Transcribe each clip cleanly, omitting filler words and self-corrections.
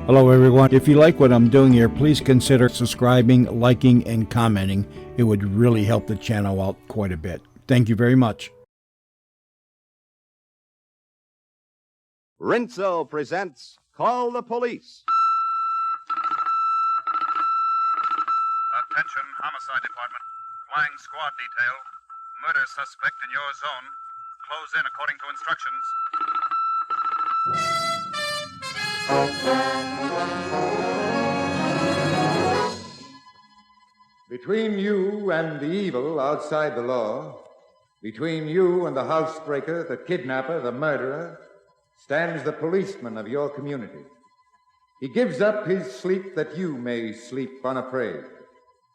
Hello, everyone. If you like what I'm doing here, please consider subscribing, liking, and commenting. It would really help the channel out quite a bit. Thank you very much. Rinso presents Call the Police. Attention, Homicide Department. Flying squad detail. Murder suspect in your zone. Close in according to instructions. Between you and the evil outside the law, between you and the housebreaker, the kidnapper, the murderer, stands the policeman of your community. He gives up his sleep that you may sleep unafraid.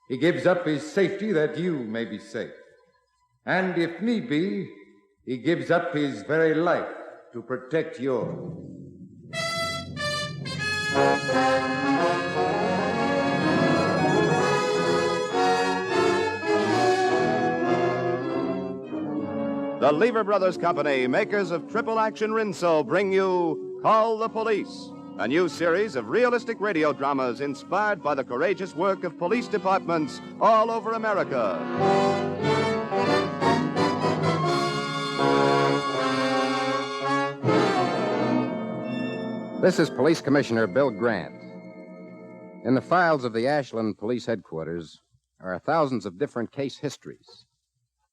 He gives up his safety that you may be safe. And if need be, he gives up his very life to protect yours. The Lever Brothers Company, makers of Triple Action Rinso, bring you Call the Police, a new series of realistic radio dramas inspired by the courageous work of police departments all over America. This is Police Commissioner Bill Grant. In the files of the Ashland Police Headquarters are thousands of different case histories.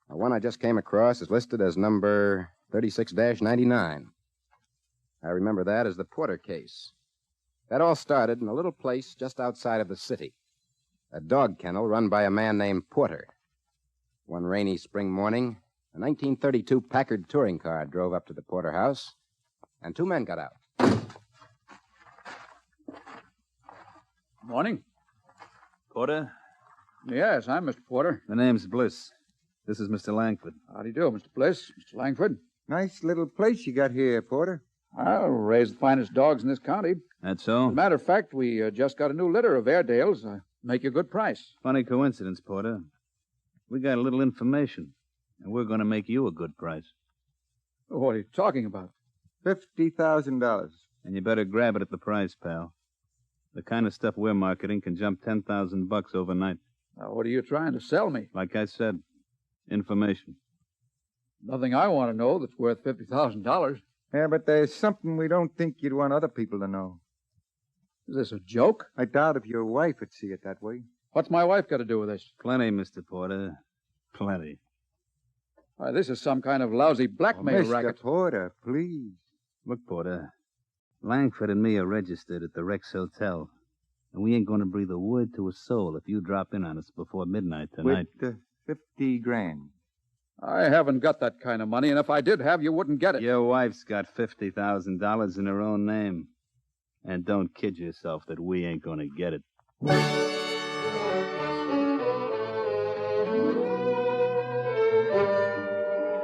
The one I just came across is listed as number 36-99. I remember that as the Porter case. That all started in a little place just outside of the city, a dog kennel run by a man named Porter. One rainy spring morning, a 1932 Packard touring car drove up to the Porter house, and two men got out. Morning. Porter? Yes, I'm Mr. Porter. The name's Bliss. This is Mr. Langford. How do you do, Mr. Bliss? Mr. Langford? Nice little place you got here, Porter. I'll raise the finest dogs in this county. That's so? As a matter of fact, we just got a new litter of Airedales. Make you a good price. Funny coincidence, Porter. We got a little information, and we're going to make you a good price. What are you talking about? $50,000. And you better grab it at the price, pal. The kind of stuff we're marketing can jump $10,000 overnight. Now, what are you trying to sell me? Like I said, information. Nothing I want to know that's worth $50,000. Yeah, but there's something we don't think you'd want other people to know. Is this a joke? I doubt if your wife would see it that way. What's my wife got to do with this? Plenty, Mr. Porter. Plenty. Why, this is some kind of lousy blackmail racket. Mr. Porter, please. Look, Porter, Langford and me are registered at the Rex Hotel, and we ain't going to breathe a word to a soul if you drop in on us before midnight tonight. With $50,000. I haven't got that kind of money, and if I did have, you wouldn't get it. Your wife's got $50,000 in her own name. And don't kid yourself that we ain't going to get it.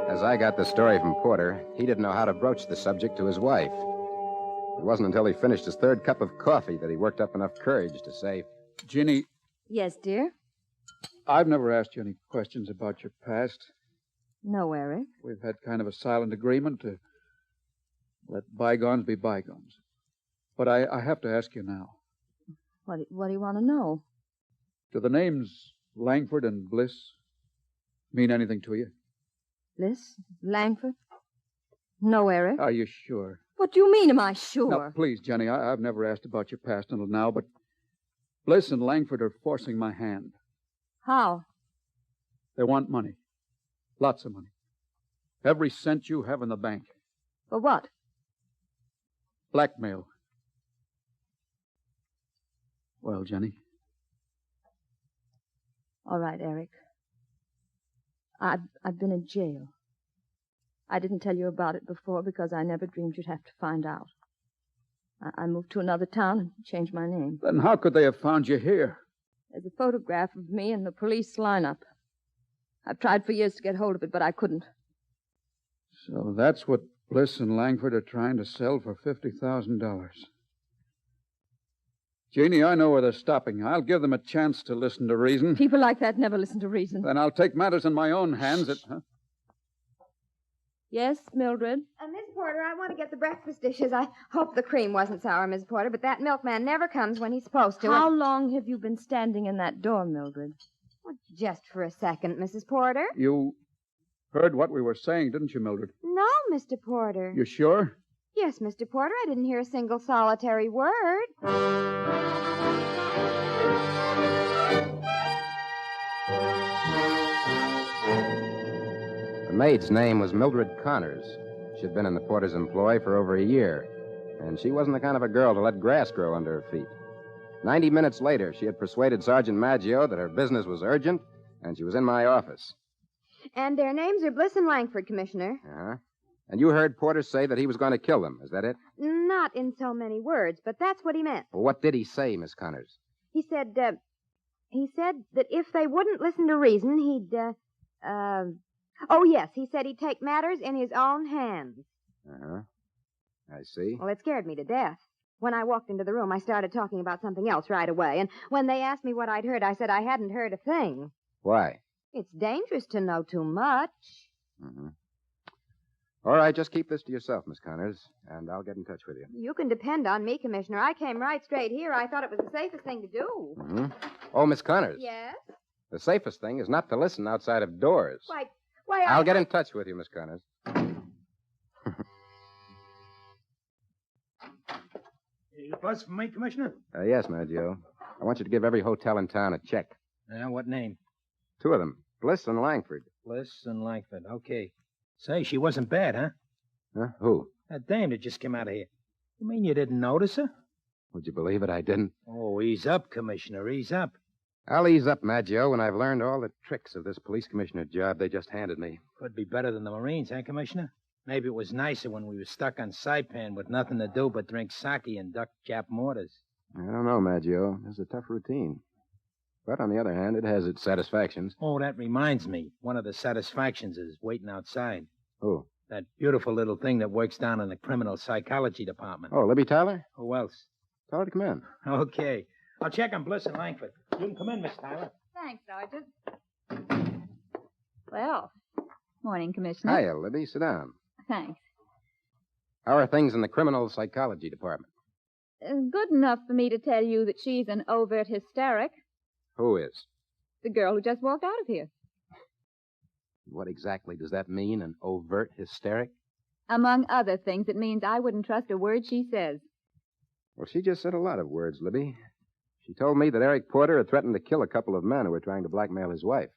As I got the story from Porter, he didn't know how to broach the subject to his wife. It wasn't until he finished his third cup of coffee that he worked up enough courage to say, Ginny, Yes, dear? I've never asked you any questions about your past. No, Eric. We've had kind of a silent agreement to let bygones be bygones. But I have to ask you now. What do you want to know? Do the names Langford and Bliss mean anything to you? Bliss? Langford? No, Eric. Are you sure? What do you mean, am I sure? Now, please, Jenny, I've never asked about your past until now, but Bliss and Langford are forcing my hand. How? They want money. Lots of money. Every cent you have in the bank. For what? Blackmail. Well, Jenny? All right, Eric. I've been in jail. I didn't tell you about it before because I never dreamed you'd have to find out. I moved to another town and changed my name. Then how could they have found you here? There's a photograph of me in the police lineup. I've tried for years to get hold of it, but I couldn't. So that's what Bliss and Langford are trying to sell for $50,000. Jeannie, I know where they're stopping. I'll give them a chance to listen to reason. People like that never listen to reason. Then I'll take matters in my own hands. Yes, Mildred? Miss Porter, I want to get the breakfast dishes. I hope the cream wasn't sour, Miss Porter, but that milkman never comes when he's supposed to. How long have you been standing in that door, Mildred? Well, just for a second, Mrs. Porter. You heard what we were saying, didn't you, Mildred? No, Mr. Porter. You sure? Yes, Mr. Porter, I didn't hear a single solitary word. The maid's name was Mildred Connors. She'd been in the porter's employ for over a year, and she wasn't the kind of a girl to let grass grow under her feet. 90 minutes later, she had persuaded Sergeant Maggio that her business was urgent, and she was in my office. And their names are Bliss and Langford, Commissioner. Uh-huh. And you heard Porter say that he was going to kill them. Is that it? Not in so many words, but that's what he meant. Well, what did he say, Miss Connors? He said that if they wouldn't listen to reason, oh, yes, he said he'd take matters in his own hands. Uh-huh. I see. Well, it scared me to death. When I walked into the room, I started talking about something else right away. And when they asked me what I'd heard, I said I hadn't heard a thing. Why? It's dangerous to know too much. Mm-hmm. All right, just keep this to yourself, Miss Connors, and I'll get in touch with you. You can depend on me, Commissioner. I came right straight here. I thought it was the safest thing to do. Mm-hmm. Oh, Miss Connors. Yes? The safest thing is not to listen outside of doors. Why, I'll get in touch with you, Miss Connors. Plus for me, Commissioner? Yes, Maggio. I want you to give every hotel in town a check. What name? 2 of them, Bliss and Langford. Bliss and Langford. Okay. Say, she wasn't bad, huh? Huh? Who? That dame that just came out of here. You mean you didn't notice her? Would you believe it? I didn't. Oh, ease up, Commissioner. Ease up. I'll ease up, Maggio, when I've learned all the tricks of this police commissioner job they just handed me. Could be better than the Marines, huh, Commissioner? Maybe it was nicer when we were stuck on Saipan with nothing to do but drink sake and duck Jap mortars. I don't know, Maggio. It's a tough routine. But on the other hand, it has its satisfactions. Oh, that reminds me. One of the satisfactions is waiting outside. Who? That beautiful little thing that works down in the criminal psychology department. Oh, Libby Tyler? Who else? Tell her to come in. Okay. I'll check on Bliss and Langford. You can come in, Miss Tyler. Thanks, Sergeant. Well, morning, Commissioner. Hiya, Libby. Sit down. Thanks. How are things in the criminal psychology department? Good enough for me to tell you that she's an overt hysteric. Who is? The girl who just walked out of here. What exactly does that mean, an overt hysteric? Among other things, it means I wouldn't trust a word she says. Well, she just said a lot of words, Libby. She told me that Eric Porter had threatened to kill a couple of men who were trying to blackmail his wife.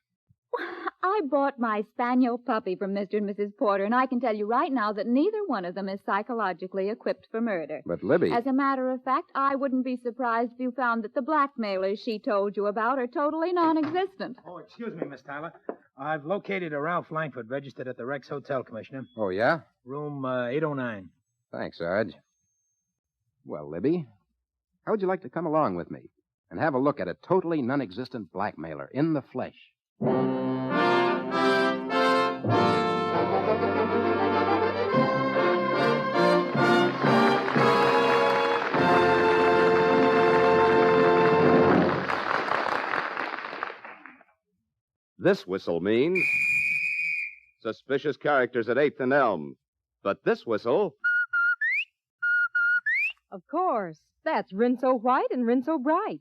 I bought my spaniel puppy from Mr. and Mrs. Porter, and I can tell you right now that neither one of them is psychologically equipped for murder. But, Libby... As a matter of fact, I wouldn't be surprised if you found that the blackmailers she told you about are totally non-existent. Oh, excuse me, Miss Tyler. I've located a Ralph Langford registered at the Rex Hotel, Commissioner. Oh, yeah? Room 809. Thanks, Sarge. Well, Libby, how would you like to come along with me and have a look at a totally non-existent blackmailer in the flesh? This whistle means suspicious characters at 8th and Elm. But this whistle... Of course. That's Rinso White and Rinso Bright.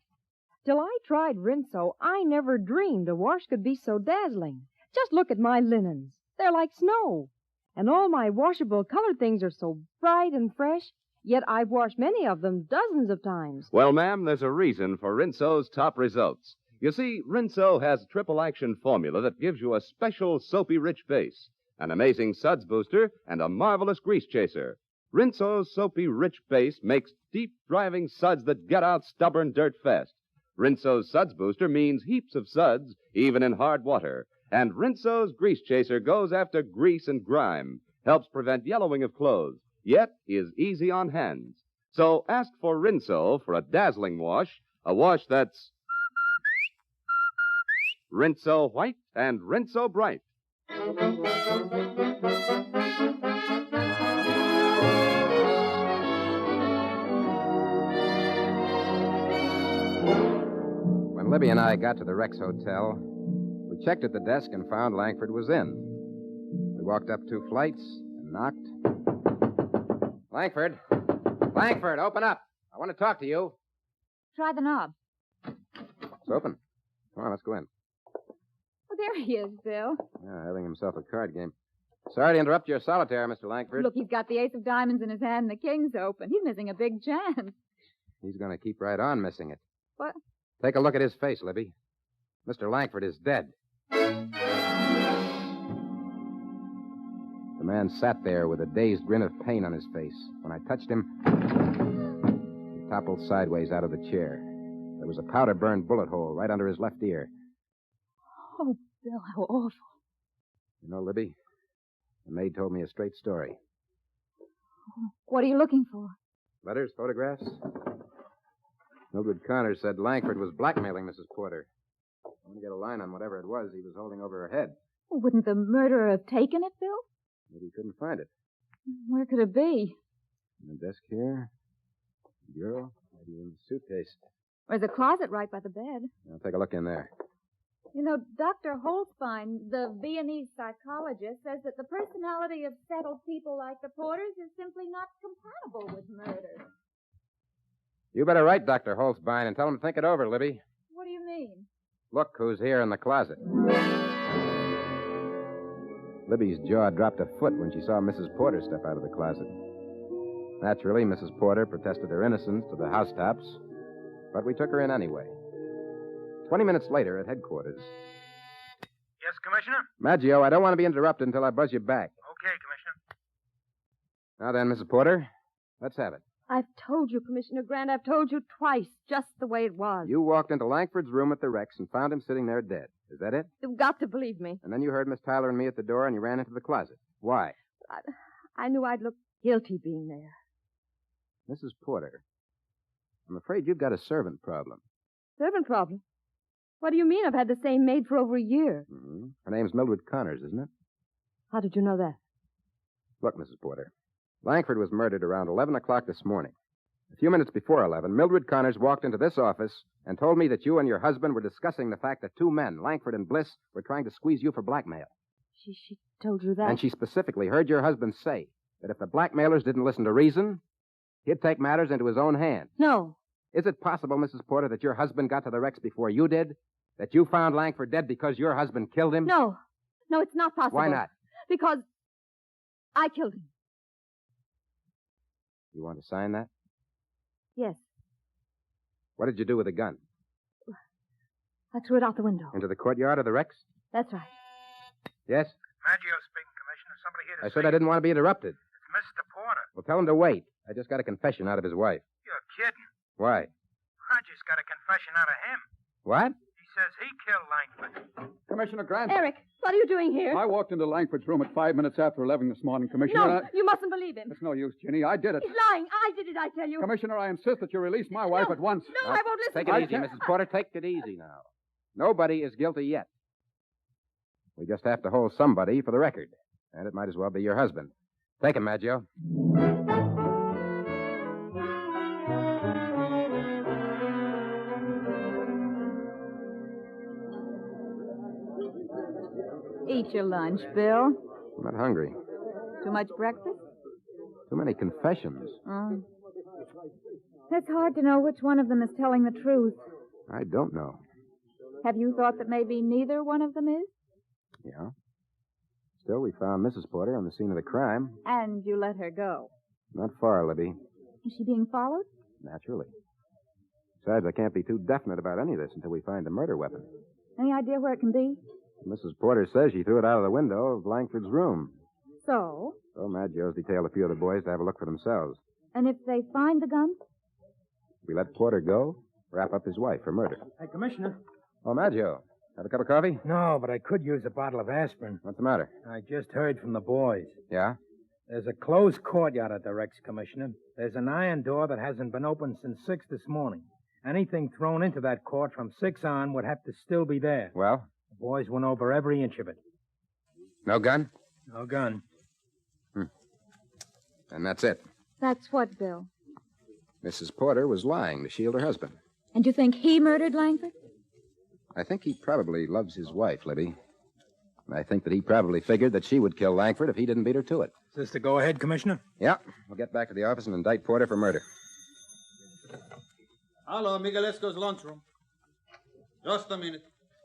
Till I tried Rinso, I never dreamed a wash could be so dazzling. Just look at my linens. They're like snow. And all my washable colored things are so bright and fresh, yet I've washed many of them dozens of times. Well, ma'am, there's a reason for Rinso's top results. You see, Rinso has a triple action formula that gives you a special soapy rich base, an amazing suds booster, and a marvelous grease chaser. Rinso's soapy rich base makes deep driving suds that get out stubborn dirt fast. Rinso's suds booster means heaps of suds, even in hard water. And Rinso's grease chaser goes after grease and grime, helps prevent yellowing of clothes, yet is easy on hands. So ask for Rinso for a dazzling wash, a wash that's Rinso White and Rinso Bright. When Libby and I got to the Rex Hotel, we checked at the desk and found Langford was in. We walked up 2 flights and knocked. Langford. Langford, open up. I want to talk to you. Try the knob. It's open. Come on, let's go in. Oh, there he is, Bill. Yeah, having himself a card game. Sorry to interrupt your solitaire, Mr. Langford. Look, he's got the ace of diamonds in his hand and the king's open. He's missing a big chance. He's going to keep right on missing it. What? Take a look at his face, Libby. Mr. Langford is dead. The man sat there with a dazed grin of pain on his face. When I touched him, he toppled sideways out of the chair. There was a powder-burned bullet hole right under his left ear. Oh, Bill, how awful. You know, Libby, the maid told me a straight story. What are you looking for? Letters, photographs? Mildred Connors said Langford was blackmailing Mrs. Porter. I want to get a line on whatever it was he was holding over her head. Well, wouldn't the murderer have taken it, Bill? Maybe he couldn't find it. Where could it be? In the desk here. The bureau. Maybe in the suitcase. There's a closet right by the bed. I'll take a look in there. You know, Dr. Holstein, the Viennese psychologist, says that the personality of settled people like the Porters is simply not compatible with murder. You better write Dr. Holstein and tell him to think it over, Libby. What do you mean? Look who's here in the closet. Libby's jaw dropped a foot when she saw Mrs. Porter step out of the closet. Naturally, Mrs. Porter protested her innocence to the housetops, but we took her in anyway. 20 minutes later at headquarters. Yes, Commissioner? Maggio, I don't want to be interrupted until I buzz you back. Okay, Commissioner. Now then, Mrs. Porter, let's have it. I've told you, Commissioner Grant. I've told you twice, just the way it was. You walked into Langford's room at the Rex and found him sitting there dead. Is that it? You've got to believe me. And then you heard Miss Tyler and me at the door and you ran into the closet. Why? I knew I'd look guilty being there. Mrs. Porter, I'm afraid you've got a servant problem. Servant problem? What do you mean? I've had the same maid for over a year. Mm-hmm. Her name's Mildred Connors, isn't it? How did you know that? Look, Mrs. Porter, Langford was murdered around 11 o'clock this morning. A few minutes before 11, Mildred Connors walked into this office and told me that you and your husband were discussing the fact that two men, Langford and Bliss, were trying to squeeze you for blackmail. She told you that? And she specifically heard your husband say that if the blackmailers didn't listen to reason, he'd take matters into his own hands. No. Is it possible, Mrs. Porter, that your husband got to the Rex before you did? That you found Langford dead because your husband killed him? No. No, it's not possible. Why not? Because I killed him. You want to sign that? Yes. What did you do with the gun? I threw it out the window. Into the courtyard of the Rex? That's right. Yes? Maggio speaking, Commissioner. Somebody here to I see said I didn't want to be interrupted. It's Mr. Porter. Well, tell him to wait. I just got a confession out of his wife. You're kidding. Why? I just got a confession out of him. What? He says he killed Langford. Commissioner Grant. Eric, what are you doing here? I walked into Langford's room at 5 minutes after 11 this morning, Commissioner. No, you mustn't believe him. It's no use, Ginny. I did it. He's lying. I did it, I tell you. Commissioner, I insist that you release my wife at once. No, I won't listen Take to it you. easy, Mrs. Porter. Take it easy now. Nobody is guilty yet. We just have to hold somebody for the record. And it might as well be your husband. Take him, Maggio. Eat your lunch, Bill. I'm not hungry. Too much breakfast? Too many confessions. Oh. It's hard to know which one of them is telling the truth. I don't know. Have you thought that maybe neither one of them is? Yeah. Still, we found Mrs. Porter on the scene of the crime. And you let her go. Not far, Libby. Is she being followed? Naturally. Besides, I can't be too definite about any of this until we find the murder weapon. Any idea where it can be? Mrs. Porter says she threw it out of the window of Langford's room. So? So Maggio's detailed a few of the boys to have a look for themselves. And if they find the gun? We let Porter go, wrap up his wife for murder. Hey, Commissioner. Oh, Maggio. Have a cup of coffee? No, but I could use a bottle of aspirin. What's the matter? I just heard from the boys. Yeah? There's a closed courtyard at the Rex, Commissioner. There's an iron door that hasn't been opened since 6 this morning. Anything thrown into that court from 6 on would have to still be there. Well? The boys went over every inch of it. No gun? No gun. And that's it. That's what, Bill? Mrs. Porter was lying to shield her husband. And you think he murdered Langford? I think he probably loves his wife, Libby. I think that he probably figured that she would kill Langford if he didn't beat her to it. Is this the go-ahead, Commissioner? Yeah, we'll get back to the office and indict Porter for murder. Hello, Miguelesco's lunchroom. Just a minute.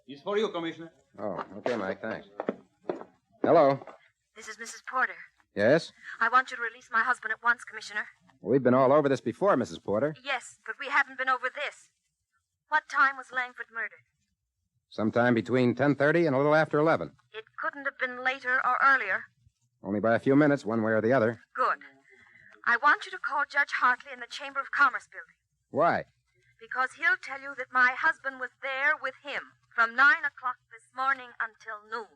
It's for you, Commissioner. Oh, okay, Mike, thanks. Hello. This is Mrs. Porter. Yes? I want you to release my husband at once, Commissioner. Well, we've been all over this before, Mrs. Porter. Yes, but we haven't been over this. What time was Langford murdered? Sometime between 10:30 and a little after 11. It couldn't have been later or earlier. Only by a few minutes, one way or the other. Good. I want you to call Judge Hartley in the Chamber of Commerce building. Why? Because he'll tell you that my husband was there with him from 9 o'clock this morning until noon.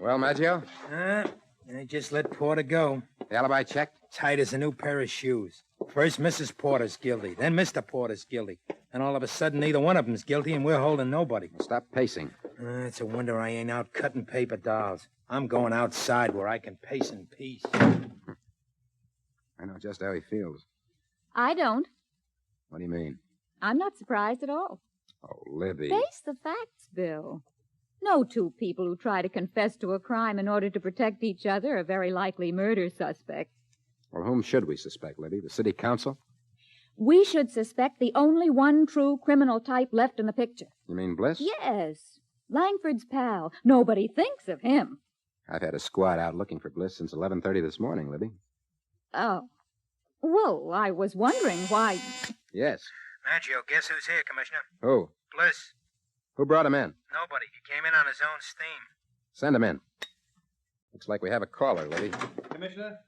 Well, Maggio? I just let Porter go. The alibi checked? Tight as a new pair of shoes. First, Mrs. Porter's guilty. Then Mr. Porter's guilty. And all of a sudden, neither one of them's guilty, and we're holding nobody. Stop pacing. It's a wonder I ain't out cutting paper dolls. I'm going outside where I can pace in peace. I know just how he feels. I don't. What do you mean? I'm not surprised at all. Oh, Libby. Face the facts, Bill. No two people who try to confess to a crime in order to protect each other are very likely murder suspects. Well, whom should we suspect, Libby? The city council? We should suspect the only one true criminal type left in the picture. You mean Bliss? Yes. Langford's pal. Nobody thinks of him. I've had a squad out looking for Bliss since 11:30 this morning, Libby. Oh. Well, I was wondering why... Yes. Maggio, guess who's here, Commissioner? Who? Bliss. Who brought him in? Nobody. He came in on his own steam. Send him in. Looks like we have a caller, Libby. Commissioner?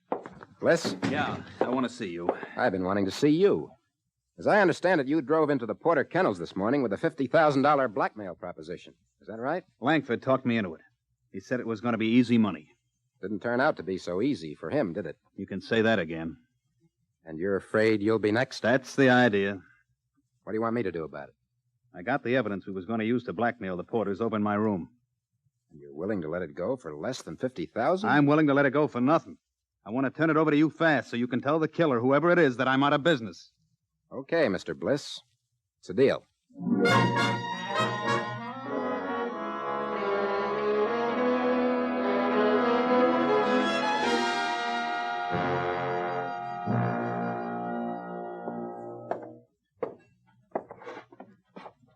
Bliss? Yeah, I want to see you. I've been wanting to see you. As I understand it, you drove into the Porter Kennels this morning with a $50,000 blackmail proposition. Is that right? Langford talked me into it. He said it was going to be easy money. Didn't turn out to be so easy for him, did it? You can say that again. And you're afraid you'll be next? That's the idea. What do you want me to do about it? I got the evidence we was going to use to blackmail the Porters over in my room. And you're willing to let it go for less than $50,000? I'm willing to let it go for nothing. I want to turn it over to you fast so you can tell the killer, whoever it is, that I'm out of business. Okay, Mr. Bliss. It's a deal.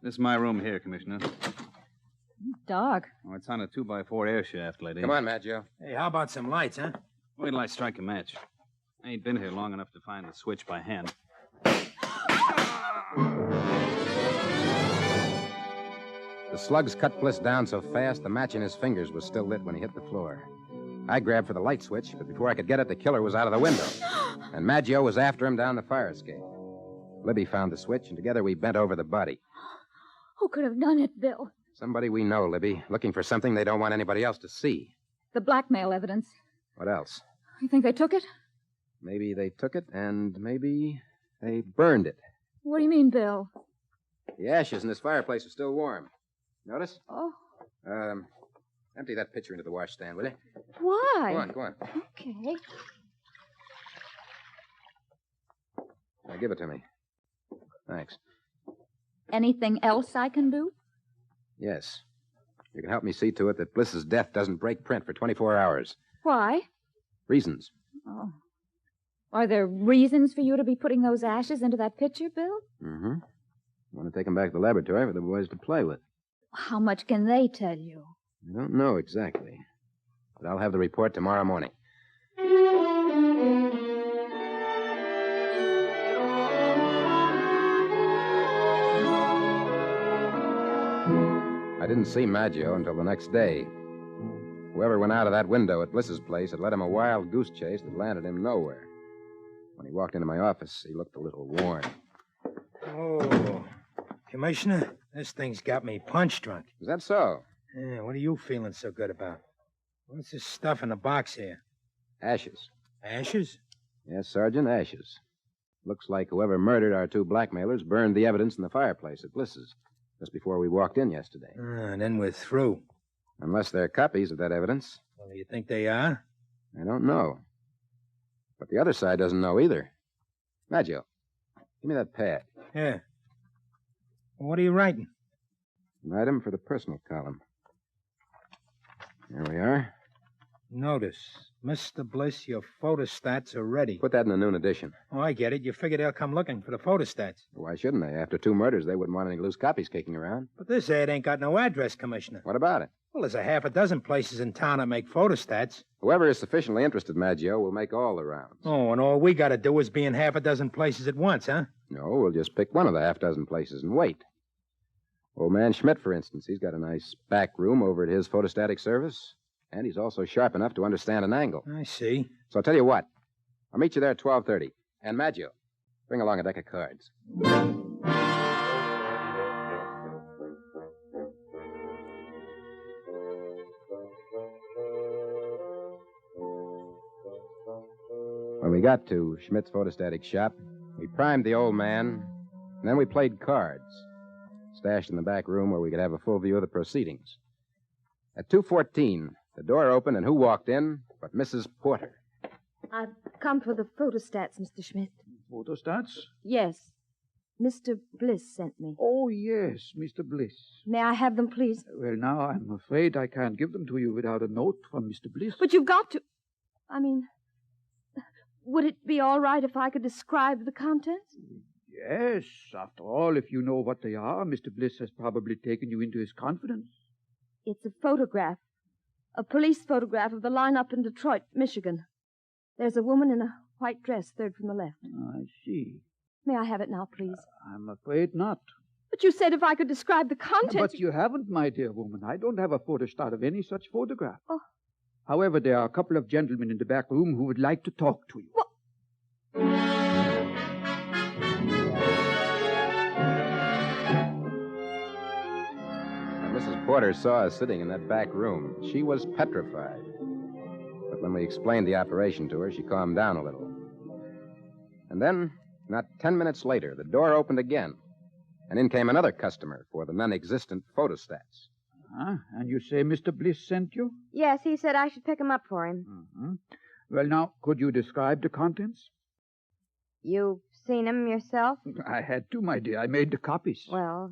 This is my room here, Commissioner. Dark. Oh, it's on a 2x4 air shaft, lady. Come on, Maggio. Hey, how about some lights, huh? Wait till I strike a match. I ain't been here long enough to find the switch by hand. The slugs cut Bliss down so fast, the match in his fingers was still lit when he hit the floor. I grabbed for the light switch, but before I could get it, the killer was out of the window. And Maggio was after him down the fire escape. Libby found the switch, and together we bent over the body. Who could have done it, Bill? Somebody we know, Libby, looking for something they don't want anybody else to see. The blackmail evidence. What else? You think they took it? Maybe they took it, and maybe they burned it. What do you mean, Bill? The ashes in this fireplace are still warm. Notice? Oh. Empty that pitcher into the washstand, will you? Why? Go on. Okay. Now, give it to me. Thanks. Anything else I can do? Yes. You can help me see to it that Bliss's death doesn't break print for 24 hours. Why? Reasons. Oh. Are there reasons for you to be putting those ashes into that pitcher, Bill? Mm-hmm. I want to take them back to the laboratory for the boys to play with. How much can they tell you? I don't know exactly. But I'll have the report tomorrow morning. I didn't see Maggio until the next day. Whoever went out of that window at Bliss's place had led him a wild goose chase that landed him nowhere. When he walked into my office, he looked a little worn. Oh, Commissioner, this thing's got me punch drunk. Is that so? Yeah, what are you feeling so good about? What's this stuff in the box here? Ashes. Ashes? Yes, Sergeant, ashes. Looks like whoever murdered our two blackmailers burned the evidence in the fireplace at Bliss's just before we walked in yesterday. And then we're through. Unless they're copies of that evidence. Well, you think they are? I don't know. But the other side doesn't know either. Maggio, give me that pad. Yeah. What are you writing? An item for the personal column. Here we are. Notice. Mr. Bliss, your photostats are ready. Put that in the noon edition. Oh, I get it. You figure they'll come looking for the photostats. Why shouldn't they? After 2 murders, they wouldn't want any loose copies kicking around. But this ad ain't got no address, Commissioner. What about it? Well, there's a half a dozen places in town that make photostats. Whoever is sufficiently interested, Maggio, will make all the rounds. Oh, and all we got to do is be in half a dozen places at once, huh? No, we'll just pick one of the half-dozen places and wait. Old man Schmidt, for instance, he's got a nice back room over at his photostatic service, and he's also sharp enough to understand an angle. I see. So I'll tell you what. I'll meet you there at 12:30. And Maggio, bring along a deck of cards. When we got to Schmidt's photostatic shop, we primed the old man, and then we played cards, stashed in the back room where we could have a full view of the proceedings. At 2:14, the door opened, and who walked in but Mrs. Porter? I've come for the photostats, Mr. Schmidt. Photostats? Yes. Mr. Bliss sent me. Oh, yes, Mr. Bliss. May I have them, please? Well, now, I'm afraid I can't give them to you without a note from Mr. Bliss. But you've got to... I mean, would it be all right if I could describe the contents? Yes, after all, if you know what they are, Mr. Bliss has probably taken you into his confidence. It's a photograph. A police photograph of the lineup in Detroit, Michigan. There's a woman in a white dress, third from the left. I see. May I have it now, please? I'm afraid not. But you said if I could describe the contents... But you haven't, my dear woman. I don't have a photostat of any such photograph. Oh. However, there are a couple of gentlemen in the back room who would like to talk to you. What? Mrs. Porter saw us sitting in that back room. She was petrified. But when we explained the operation to her, she calmed down a little. And then, not 10 minutes later, the door opened again, and in came another customer for the non-existent photostats. And you say Mr. Bliss sent you? Yes, he said I should pick them up for him. Mm-hmm. Well, now, could you describe the contents? You've seen them yourself? I had to, my dear. I made the copies. Well,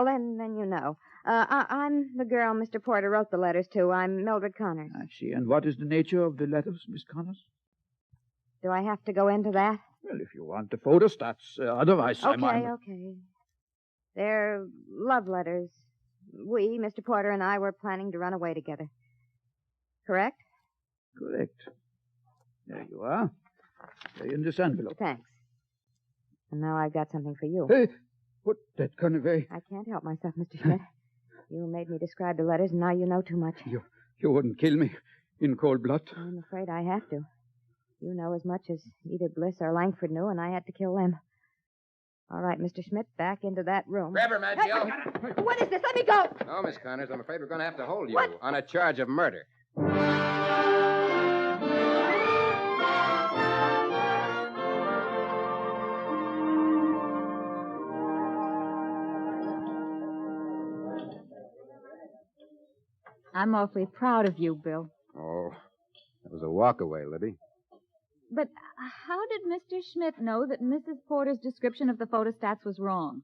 then you know. I'm the girl Mr. Porter wrote the letters to. I'm Mildred Connors. I see. And what is the nature of the letters, Miss Connors? Do I have to go into that? Well, if you want the photostats. Otherwise, Okay. They're love letters. We, Mr. Porter and I, were planning to run away together. Correct? Correct. There you are. They're in this envelope. Thanks. And now I've got something for you. Hey, what that kind of a... I can't help myself, Mr. Schmidt. You made me describe the letters, and now you know too much. You wouldn't kill me in cold blood? I'm afraid I have to. You know as much as either Bliss or Langford knew, and I had to kill them. All right, Mr. Schmidt, back into that room. Grab her, Maggio. What is this? Let me go! No, Miss Connors, I'm afraid we're going to have to hold you What? on a charge of murder. I'm awfully proud of you, Bill. Oh, that was a walk-away, Libby. But how did Mr. Schmidt know that Mrs. Porter's description of the photostats was wrong?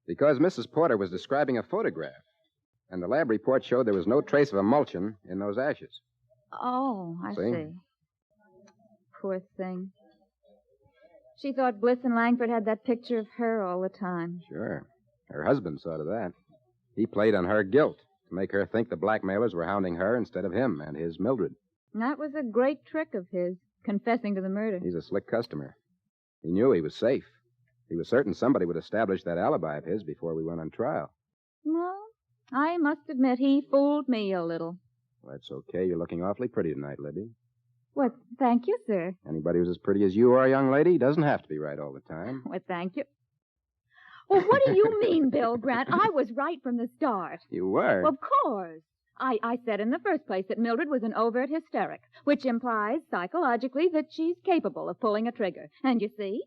Because Mrs. Porter was describing a photograph, and the lab report showed there was no trace of emulsion in those ashes. Oh, I See? see. Poor thing. She thought Bliss and Langford had that picture of her all the time. Sure. Her husband saw to that. He played on her guilt to make her think the blackmailers were hounding her instead of him and his Mildred. And that was a great trick of his, confessing to the murder. He's a slick customer. He knew he was safe. He was certain somebody would establish that alibi of his before we went on trial. Well, I must admit he fooled me a little. Well, that's okay. You're looking awfully pretty tonight, Libby. Well, thank you, sir. Anybody who's as pretty as you are, young lady, doesn't have to be right all the time. Well, thank you. Well, what do you mean, Bill Grant? I was right from the start. You were? Well, of course. I said in the first place that Mildred was an overt hysteric, which implies psychologically that she's capable of pulling a trigger. And you see,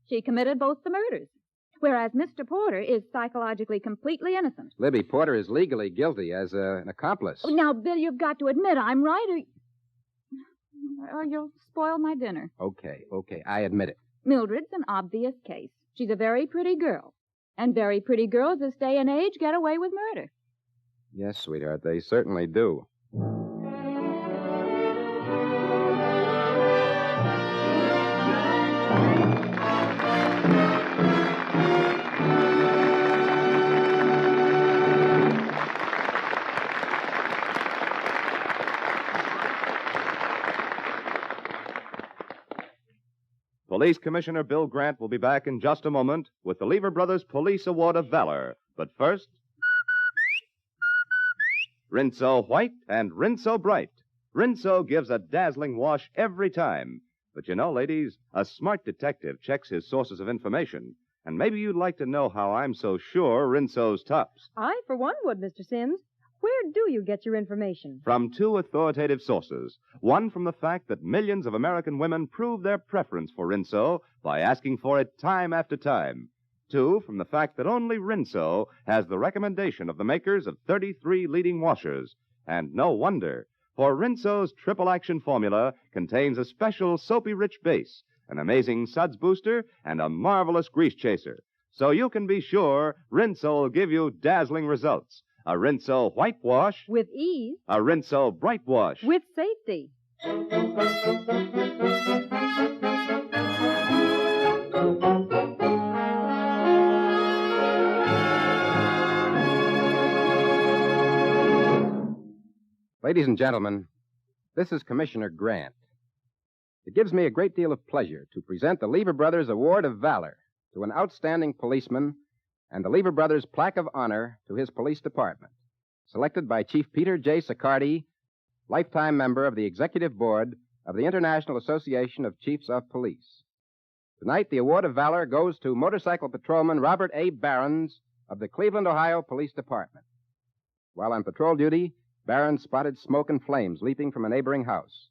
she committed both the murders. Whereas Mr. Porter is psychologically completely innocent. Libby, Porter is legally guilty as an accomplice. Oh, now, Bill, you've got to admit I'm right or you'll spoil my dinner. Okay, I admit it. Mildred's an obvious case. She's a very pretty girl. And very pretty girls this day and age get away with murder. Yes, sweetheart, they certainly do. Police Commissioner Bill Grant will be back in just a moment with the Lever Brothers Police Award of Valor. But first, Rinso White and Rinso Bright. Rinso gives a dazzling wash every time. But you know, ladies, a smart detective checks his sources of information. And maybe you'd like to know how I'm so sure Rinso's tops. I, for one, would, Mr. Sims. Where do you get your information? From two authoritative sources. One from the fact that millions of American women prove their preference for Rinso by asking for it time after time. Two, from the fact that only Rinso has the recommendation of the makers of 33 leading washers. And no wonder, for Rinso's triple action formula contains a special soapy-rich base, an amazing suds booster, and a marvelous grease chaser. So you can be sure Rinso will give you dazzling results. A Rinso whitewash. With ease. A Rinso bright wash. With safety. Ladies and gentlemen, this is Commissioner Grant. It gives me a great deal of pleasure to present the Lever Brothers Award of Valor to an outstanding policeman and the Lever Brothers Plaque of Honor to his police department, selected by Chief Peter J. Siccardi, lifetime member of the Executive Board of the International Association of Chiefs of Police. Tonight, the Award of Valor goes to Motorcycle Patrolman Robert A. Barons of the Cleveland, Ohio Police Department. While on patrol duty, Barons spotted smoke and flames leaping from a neighboring house.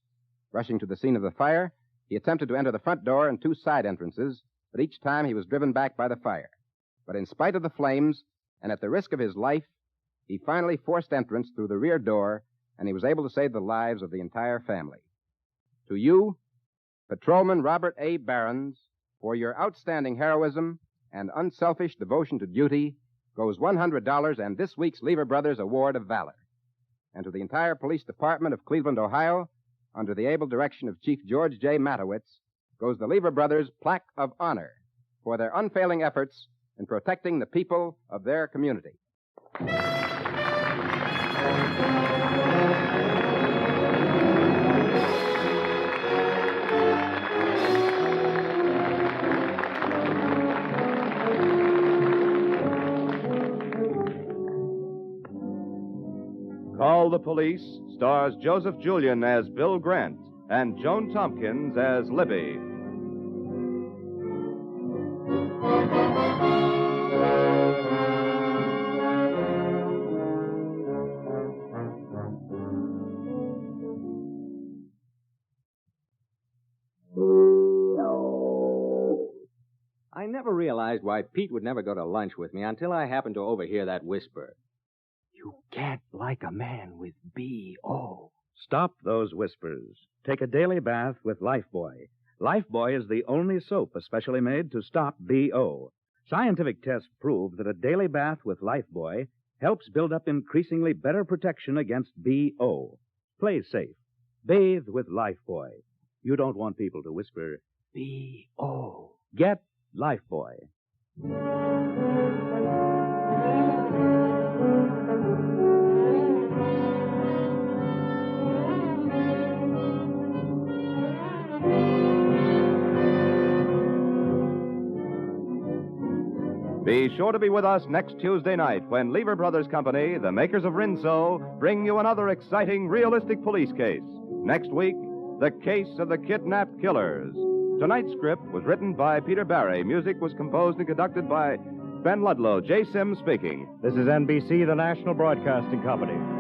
Rushing to the scene of the fire, he attempted to enter the front door and two side entrances, but each time he was driven back by the fire. But in spite of the flames, and at the risk of his life, he finally forced entrance through the rear door, and he was able to save the lives of the entire family. To you, Patrolman Robert A. Barons, for your outstanding heroism and unselfish devotion to duty, goes $100 and this week's Lever Brothers Award of Valor. And to the entire police department of Cleveland, Ohio, under the able direction of Chief George J. Matowitz, goes the Lever Brothers Plaque of Honor for their unfailing efforts in protecting the people of their community. Call the Police stars Joseph Julian as Bill Grant and Joan Tompkins as Libby. I never realized why Pete would never go to lunch with me until I happened to overhear that whisper. You can't like a man with B.O. Stop those whispers. Take a daily bath with Lifebuoy. Lifebuoy is the only soap especially made to stop B.O. Scientific tests prove that a daily bath with Lifebuoy helps build up increasingly better protection against B.O. Play safe. Bathe with Lifebuoy. You don't want people to whisper, B.O. Get Lifebuoy. Be sure to be with us next Tuesday night when Lever Brothers Company, the makers of Rinso, bring you another exciting, realistic police case. Next week, the case of the kidnapped killers. Tonight's script was written by Peter Barry. Music was composed and conducted by Ben Ludlow. J. Sims speaking. This is NBC, the National Broadcasting Company.